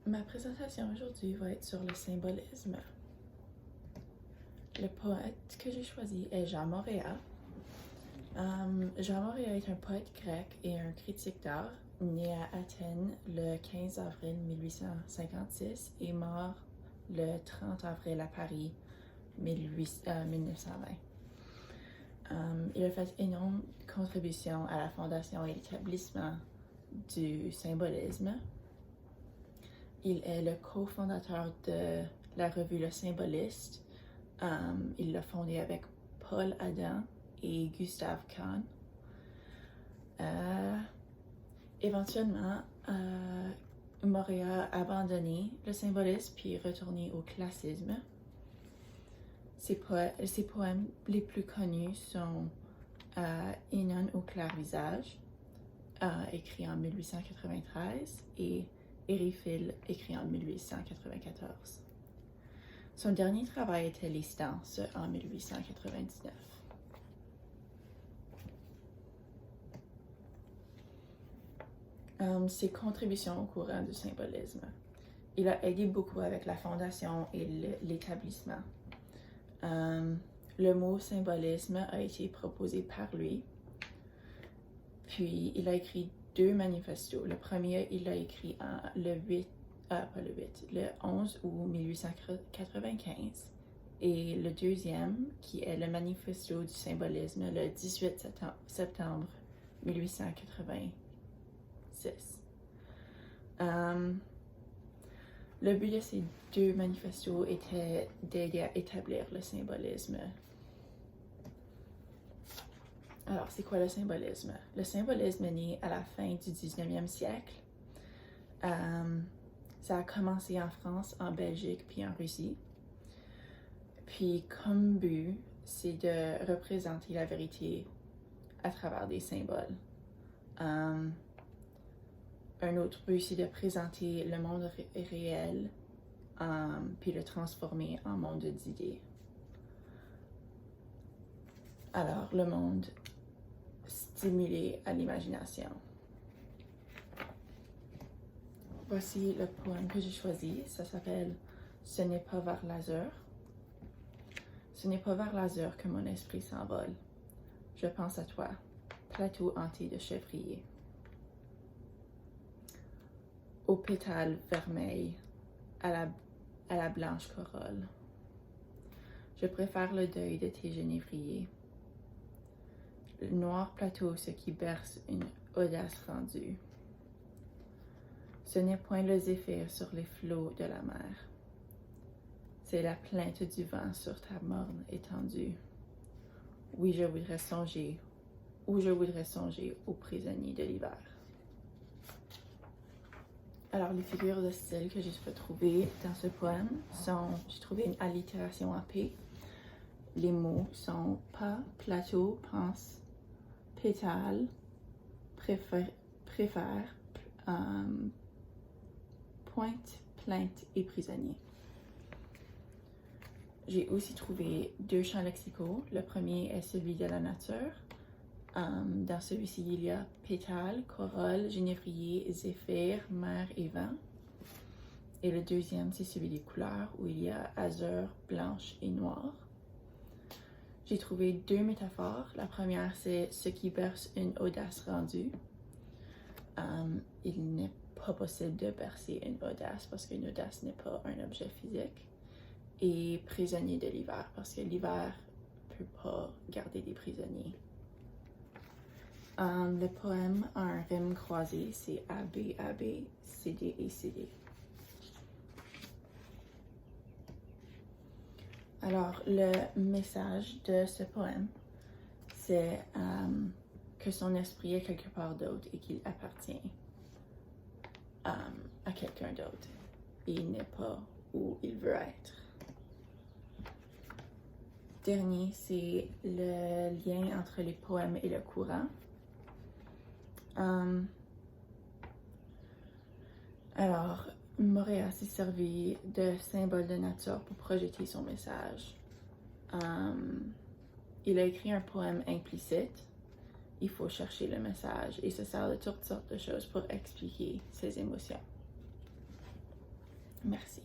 Ma présentation aujourd'hui va être sur le symbolisme. Le poète que j'ai choisi est Jean Moréa. Jean Moréa est un poète grec et un critique d'art, né à Athènes le 15 avril 1856 et mort le 30 avril à Paris 1920. Il a fait énorme contribution à la fondation et l'établissement du symbolisme. Il est le cofondateur de la revue Le Symboliste. Il l'a fondée avec Paul Adam et Gustave Kahn. Éventuellement, Moréa a abandonné le symbolisme puis est retourné au classisme. Ses poèmes les plus connus sont Œnone au clair visage, écrit en 1893, et Éryphile, écrit en 1894. Son dernier travail était Les Stances en 1899. Ses contributions au courant du symbolisme. Il a aidé beaucoup avec la fondation et l'établissement. Le mot symbolisme a été proposé par lui. Puis il a écrit 2 manifestos. Le premier, il l'a écrit le 11 août 1895. Et le deuxième, qui est le manifesto du symbolisme, le 18 septembre 1886. Le but de ces 2 manifestos était d'aider à établir le symbolisme. Alors, c'est quoi le symbolisme? Le symbolisme est né à la fin du 19e siècle. Ça a commencé en France, en Belgique, puis en Russie. Puis, comme but, c'est de représenter la vérité à travers des symboles. Un autre but, c'est de présenter le monde réel, puis le transformer en monde d'idées. Alors, le monde stimulé à l'imagination. Voici le poème que j'ai choisi. Ça s'appelle « Ce n'est pas vers l'azur ». Ce n'est pas vers l'azur que mon esprit s'envole. Je pense à toi, plateau hanté de chevrier. Aux pétales vermeils, à la blanche corolle. Je préfère le deuil de tes genévriers. Le noir plateau, ce qui berce une audace rendue. Ce n'est point le zéphyr sur les flots de la mer. C'est la plainte du vent sur ta morne étendue. Oui, je voudrais songer aux prisonniers de l'hiver. Alors, les figures de style que j'ai retrouvées dans ce poème sont, j'ai trouvé une allitération en P. Les mots sont pas, plateau, pense, pétale, préfère, pointe, plainte et prisonnier. J'ai aussi trouvé 2 champs lexicaux. Le premier est celui de la nature. Dans celui-ci, il y a pétale, corolle, genévrier, zéphyr, mer et vent. Et le deuxième, c'est celui des couleurs, où il y a azur, blanche et noire. J'ai trouvé 2 métaphores. La première, c'est ce qui berce une audace rendue. Il n'est pas possible de bercer une audace parce qu'une audace n'est pas un objet physique. Et prisonnier de l'hiver, parce que l'hiver ne peut pas garder des prisonniers. Le poème a un rime croisé, c'est AB, AB, CD et CD. Alors, le message de ce poème, c'est que son esprit est quelque part d'autre et qu'il appartient à quelqu'un d'autre. Et il n'est pas où il veut être. Dernier, c'est le lien entre les poèmes et le courant. Alors, Moréa s'est servi de symboles de nature pour projeter son message. Il a écrit un poème implicite. Il faut chercher le message et se sert de toutes sortes de choses pour expliquer ses émotions. Merci.